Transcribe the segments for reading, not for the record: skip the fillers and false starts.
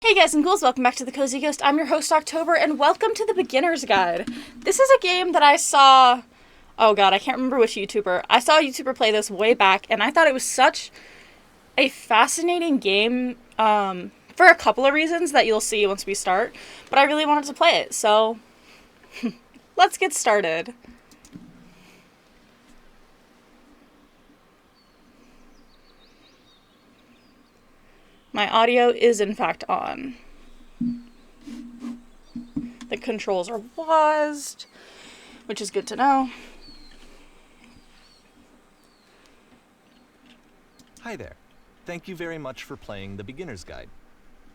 Hey guys and ghouls, welcome back to the Cozy Ghost. I'm your host October, and welcome to the Beginner's Guide. This is a game that I saw, oh god, I can't remember which YouTuber. I saw a YouTuber play this way back, and I thought it was such a fascinating game, for a couple of reasons that you'll see once we start, but I really wanted to play it, so let's get started. My audio is in fact on. The controls are WASD, which is good to know. Hi there. Thank you very much for playing The Beginner's Guide.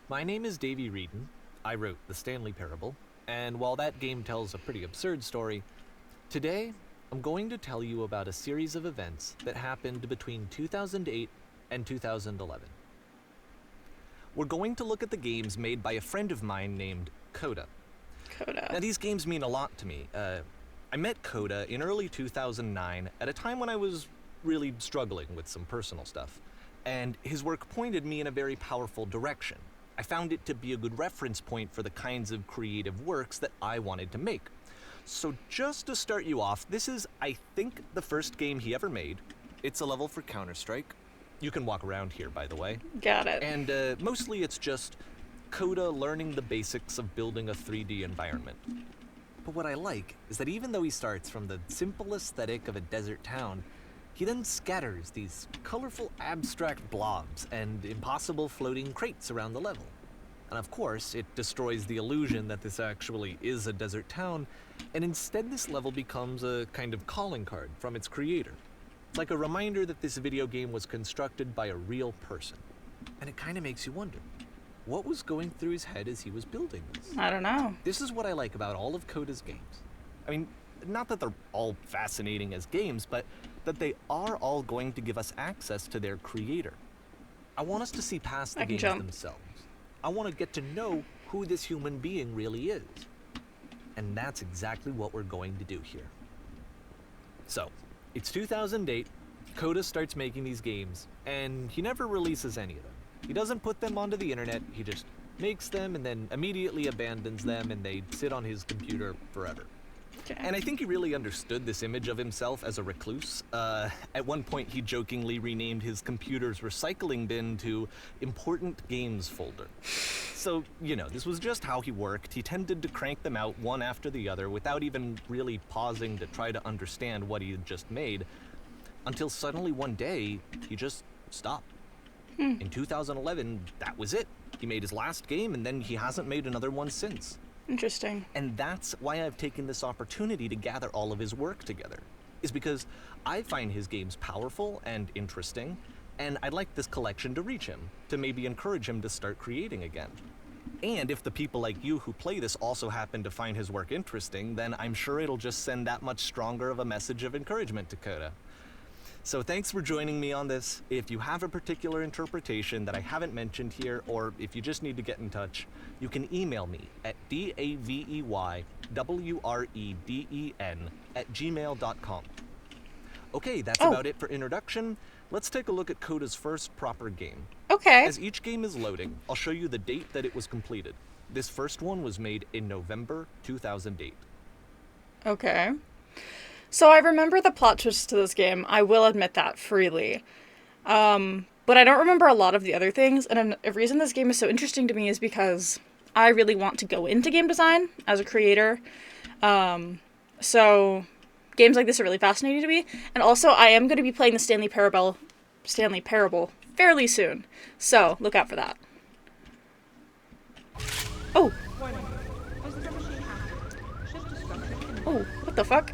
My name is Davey Reedon. I wrote The Stanley Parable, and while that game tells a pretty absurd story, today I'm going to tell you about a series of events that happened between 2008 and 2011. We're going to look at the games made by a friend of mine named Coda. Coda. Now, these games mean a lot to me. I met Coda in early 2009 at a time when I was really struggling with some personal stuff, and his work pointed me in a very powerful direction. I found it to be a good reference point for the kinds of creative works that I wanted to make. So just to start you off, this is, I think, the first game he ever made. It's a level for Counter-Strike. You can walk around here, by the way. Got it. And mostly it's just Coda learning the basics of building a 3D environment. But what I like is that even though he starts from the simple aesthetic of a desert town, he then scatters these colorful abstract blobs and impossible floating crates around the level. And of course, it destroys the illusion that this actually is a desert town, and instead this level becomes a kind of calling card from its creator. It's like a reminder that this video game was constructed by a real person. And it kind of makes you wonder, what was going through his head as he was building this? I don't know. This is what I like about all of Coda's games. I mean, not that they're all fascinating as games, but that they are all going to give us access to their creator. I want us to see past the games themselves. I want to get to know who this human being really is. And that's exactly what we're going to do here. So, it's 2008, Coda starts making these games, and he never releases any of them. He doesn't put them onto the internet, he just makes them and then immediately abandons them, and they sit on his computer forever. Okay. And I think he really understood this image of himself as a recluse. At one point he jokingly renamed his computer's recycling bin to Important Games Folder. So, you know, this was just how he worked. He tended to crank them out one after the other without even really pausing to try to understand what he had just made, until suddenly one day, he just stopped. In 2011, that was it. He made his last game, and then he hasn't made another one since. Interesting. And that's why I've taken this opportunity to gather all of his work together, is because I find his games powerful and interesting, and I'd like this collection to reach him, to maybe encourage him to start creating again. And if the people like you who play this also happen to find his work interesting, then I'm sure it'll just send that much stronger of a message of encouragement to Coda. So thanks for joining me on this. If you have a particular interpretation that I haven't mentioned here, or if you just need to get in touch, you can email me at daveywreden@gmail.com. Okay, that's about it for introduction. Let's take a look at Coda's first proper game. Okay. As each game is loading, I'll show you the date that it was completed. This first one was made in November 2008. Okay. So I remember the plot twist to this game. I will admit that freely. But I don't remember a lot of the other things, and a reason this game is so interesting to me is because I really want to go into game design as a creator. So games like this are really fascinating to me. And also, I am going to be playing the Stanley Parable fairly soon. So look out for that. Oh! Oh, what the fuck?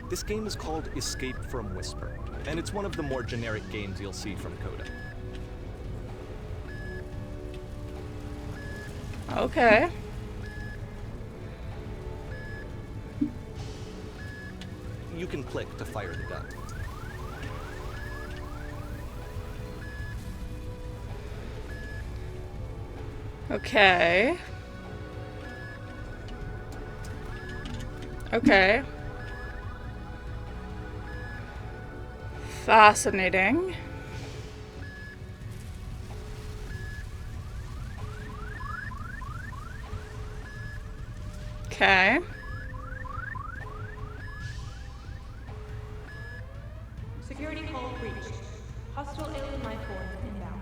This game is called Escape from Whisper, and it's one of the more generic games you'll see from Coda. Okay. You can click to fire the gun. Okay. Okay. Fascinating. Okay. Security call breached. Hostile alien life form inbound.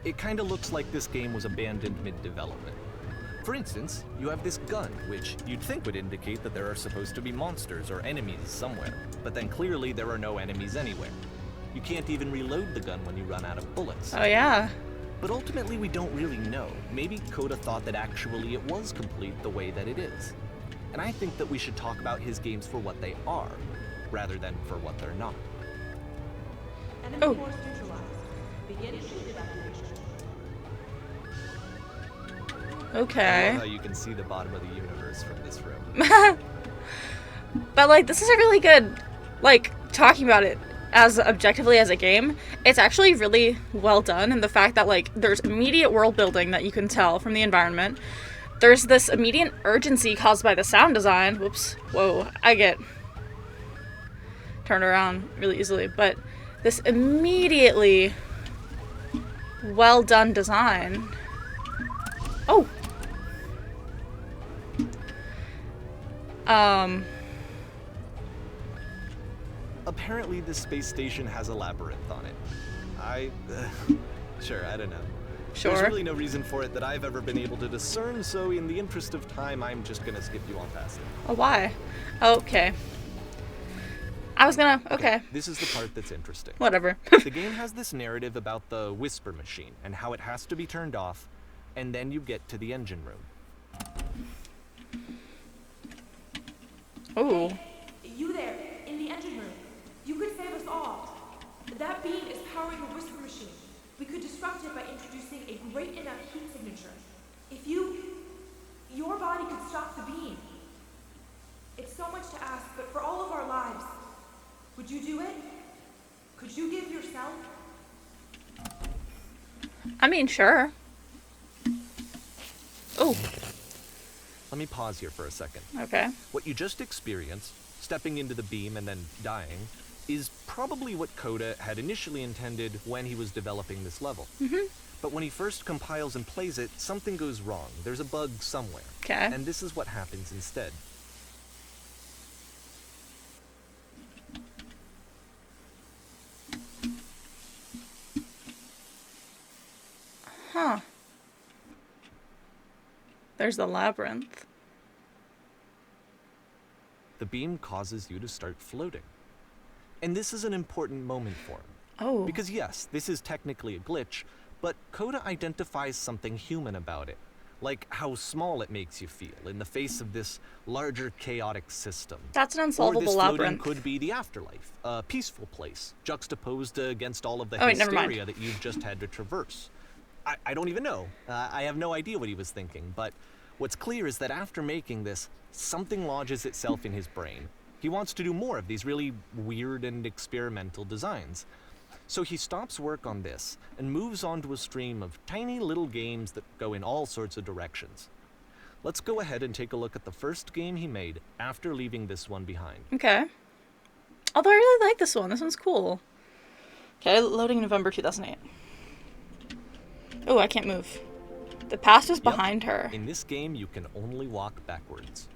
It kinda looks like this game was abandoned mid-development. For instance, you have this gun, which you'd think would indicate that there are supposed to be monsters or enemies somewhere, but then clearly there are no enemies anywhere. You can't even reload the gun when you run out of bullets. Oh, yeah. But ultimately we don't really know. Maybe Coda thought that actually it was complete the way that it is. And I think that we should talk about his games for what they are, rather than for what they're not. Enemy Oh. force neutralized. Begin shield evacuation. I Okay. love how you can see the bottom of the universe from this room. But, like, this is a really good, like, talking about it as objectively as a game. It's actually really well done in the fact that, like, there's immediate world building that you can tell from the environment. There's this immediate urgency caused by the sound design. Whoops. Whoa. I get turned around really easily. But this immediately well done design. Oh. Apparently this space station has a labyrinth on it. Sure, I don't know. Sure. There's really no reason for it that I've ever been able to discern, so in the interest of time, I'm just gonna skip you on past it. Oh, why? Okay. I was gonna. Okay. This is the part that's interesting. Whatever. The game has this narrative about the whisper machine and how it has to be turned off, and then you get to the engine room. Oh. You there, in the engine room. You could save us all. That beam is powering the whisper machine. We could disrupt it by introducing a great enough heat signature. If your body could stop the beam. It's so much to ask, but for all of our lives, would you do it? Could you give yourself? I mean, sure. Oh. Let me pause here for a second. Okay. What you just experienced, stepping into the beam and then dying, is probably what Coda had initially intended when he was developing this level. But when he first compiles and plays it, something goes wrong. There's a bug somewhere. Okay. And this is what happens instead. Huh. There's the labyrinth. The beam causes you to start floating. And this is an important moment for him. Oh. Because yes, this is technically a glitch, but Coda identifies something human about it. Like how small it makes you feel in the face of this larger chaotic system. That's an Or unsolvable this floating labyrinth. could be the afterlife, a peaceful place, juxtaposed against all of the Oh, wait, never mind. hysteria that you've just had to traverse. I don't even know. I have no idea what he was thinking, but what's clear is that after making this, something lodges itself in his brain. He wants to do more of these really weird and experimental designs. So he stops work on this and moves on to a stream of tiny little games that go in all sorts of directions. Let's go ahead and take a look at the first game he made after leaving this one behind. Okay. Although I really like this one. This one's cool. Okay, loading November 2008. Oh, I can't move. The past is Yep. behind her. In this game, you can only walk backwards.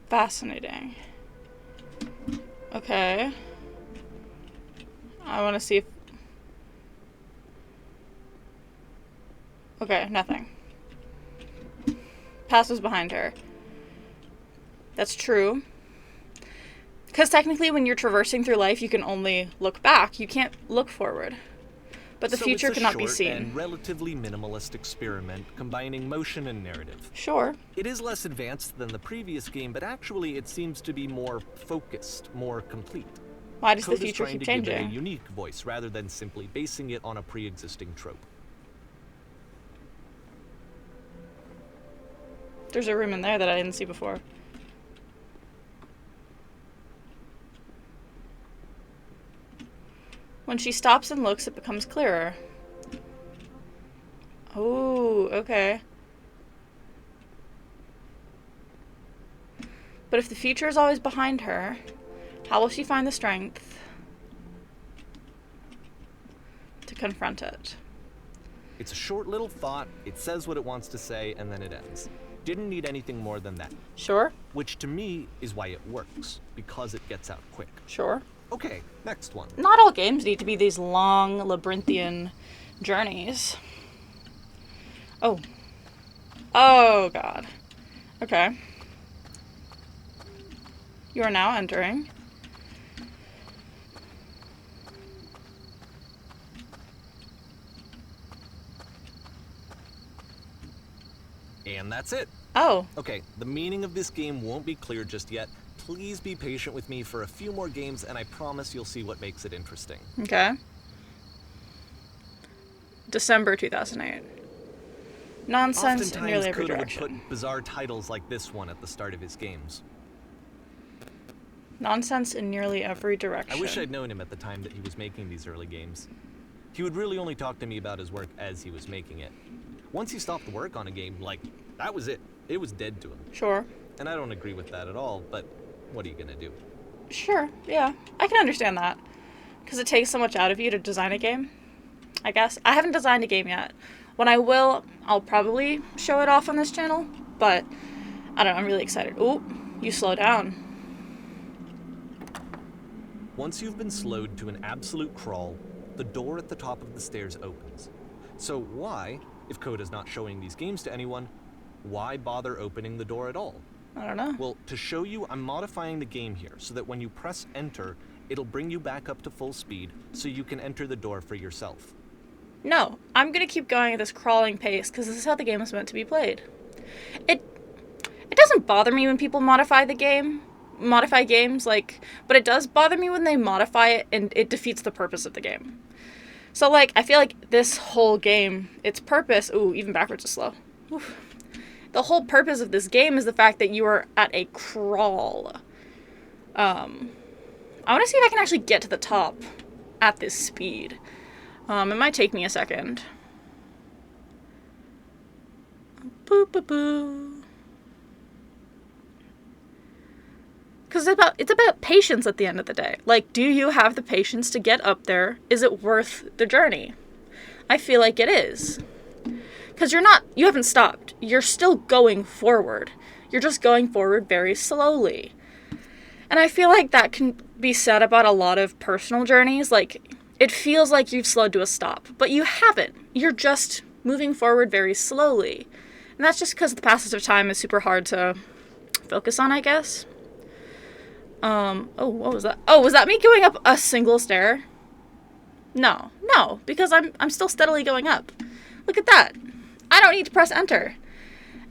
Fascinating. Okay. I want to see if... Okay, nothing. Past was behind her. That's true. Because technically when you're traversing through life, you can only look back. You can't look forward. But the So future it's a cannot be short seen. and relatively minimalist experiment combining motion and narrative. Sure. It is less advanced than the previous game, but actually it seems to be more focused, more complete. Why does the Coda's future trying keep to give it a changing? unique voice rather than simply basing it on a pre-existing trope. There's a room in there that I didn't see before. When she stops and looks, it becomes clearer. Oh, okay. But if the future is always behind her, how will she find the strength to confront it? It's a short little thought, it says what it wants to say, and then it ends. Didn't need anything more than that. Sure. Which to me is why it works, because it gets out quick. Sure. Okay, next one. Not all games need to be these long, labyrinthian journeys. Oh. Oh, God. Okay. You are now entering. And that's it. Oh. Okay, the meaning of this game won't be clear just yet. Please be patient with me for a few more games, and I promise you'll see what makes it interesting. Okay. December 2008. Nonsense in nearly every Oftentimes, Coda would direction. put bizarre titles like this one at the start of his games. Nonsense in nearly every direction. I wish I'd known him at the time that he was making these early games. He would really only talk to me about his work as he was making it. Once he stopped work on a game, like, that was it. It was dead to him. Sure. And I don't agree with that at all, but what are you gonna do? Sure, yeah. I can understand that. Because it takes so much out of you to design a game, I guess. I haven't designed a game yet. When I will, I'll probably show it off on this channel, but I don't know, I'm really excited. Ooh, you slow down. Once you've been slowed to an absolute crawl, the door at the top of the stairs opens. So why, if Coda's not showing these games to anyone, why bother opening the door at all? I don't know. Well, to show you, I'm modifying the game here so that when you press enter, it'll bring you back up to full speed so you can enter the door for yourself. No, I'm gonna keep going at this crawling pace because this is how the game is meant to be played. It doesn't bother me when people modify games, but it does bother me when they modify it and it defeats the purpose of the game. So, like, I feel like this whole game, its purpose, ooh, even backwards is slow. Oof. The whole purpose of this game is the fact that you are at a crawl. I want to see if I can actually get to the top at this speed. It might take me a second. Boo boo boo. Because it's about patience at the end of the day. Like, do you have the patience to get up there? Is it worth the journey? I feel like it is. Because you haven't stopped. You're still going forward. You're just going forward very slowly. And I feel like that can be said about a lot of personal journeys. Like, it feels like you've slowed to a stop, but you haven't. You're just moving forward very slowly. And that's just because the passage of time is super hard to focus on, I guess. Oh, what was that? Oh, was that me going up a single stair? No, because I'm still steadily going up. Look at that. I don't need to press enter.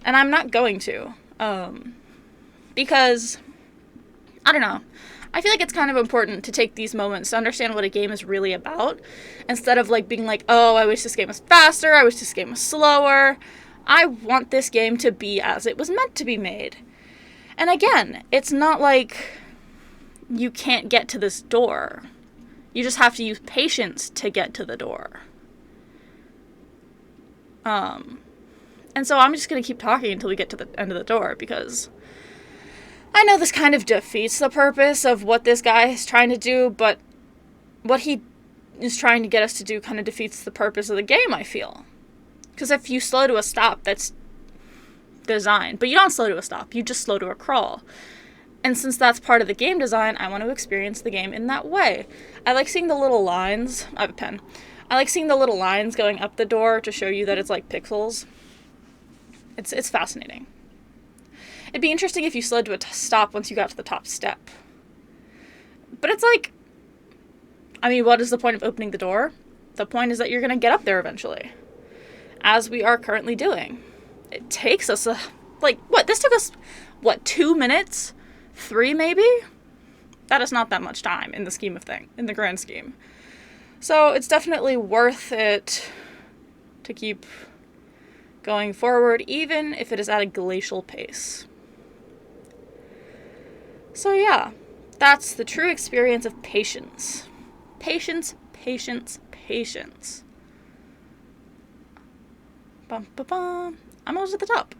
And I'm not going to. Because, I don't know. I feel like it's kind of important to take these moments to understand what a game is really about. Instead of being like, oh, I wish this game was faster. I wish this game was slower. I want this game to be as it was meant to be made. And again, it's not like you can't get to this door. You just have to use patience to get to the door. And so I'm just going to keep talking until we get to the end of the door, because I know this kind of defeats the purpose of what this guy is trying to do, but what he is trying to get us to do kind of defeats the purpose of the game, I feel. Because if you slow to a stop, that's design. But you don't slow to a stop, you just slow to a crawl. And since that's part of the game design, I want to experience the game in that way. I like seeing the little lines. I have a pen. I like seeing the little lines going up the door to show you that it's like pixels. It's fascinating. It'd be interesting if you slowed to a stop once you got to the top step. But it's like, I mean, what is the point of opening the door? The point is that you're going to get up there eventually. As we are currently doing. It takes us this took us, 2 minutes? 3 maybe? That is not that much time in the grand scheme. So it's definitely worth it to keep going forward, even if it is at a glacial pace. So yeah, that's the true experience of patience. Patience, patience, patience. Bum, bum, bum. I'm almost at the top.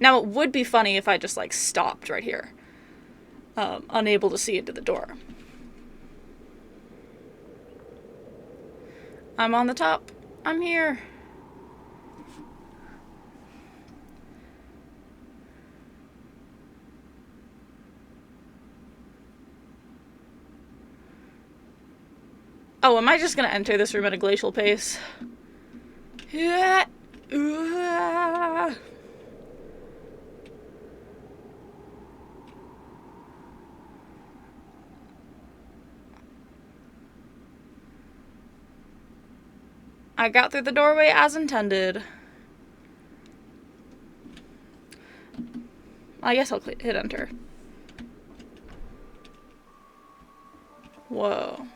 Now, it would be funny if I just, like, stopped right here. Unable to see into the door. I'm on the top. I'm here. Oh, am I just gonna enter this room at a glacial pace? Yeah. I got through the doorway as intended. I guess I'll hit enter. Whoa.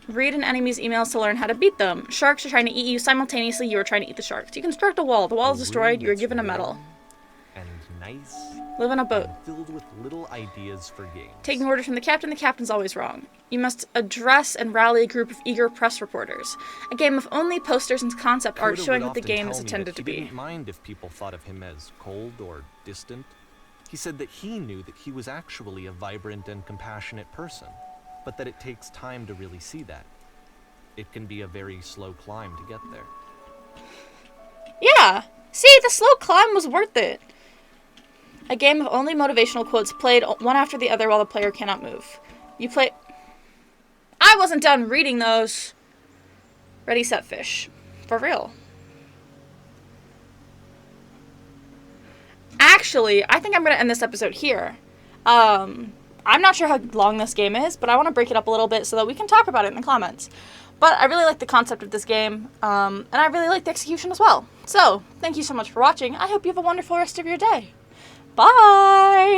Read an enemy's emails to learn how to beat them. Sharks are trying to eat you simultaneously. You are trying to eat the sharks. You construct a wall. The wall is destroyed. You are given a medal. And nice. Live on a boat. And filled with little ideas for games. Taking orders from the captain's always wrong. You must address and rally a group of eager press reporters. A game of only posters and concept art Coda showing would what the often game tell is me intended that to he be. didn't mind if people thought of him as cold or distant. He said that he knew that he was actually a vibrant and compassionate person, but that it takes time to really see that. It can be a very slow climb to get there. Yeah! See, the slow climb was worth it. A game of only motivational quotes played one after the other while the player cannot move. You play... I wasn't done reading those! Ready, set, fish. For real. Actually, I think I'm going to end this episode here. I'm not sure how long this game is, but I want to break it up a little bit so that we can talk about it in the comments. But I really like the concept of this game, and I really like the execution as well. So, thank you so much for watching. I hope you have a wonderful rest of your day. Bye!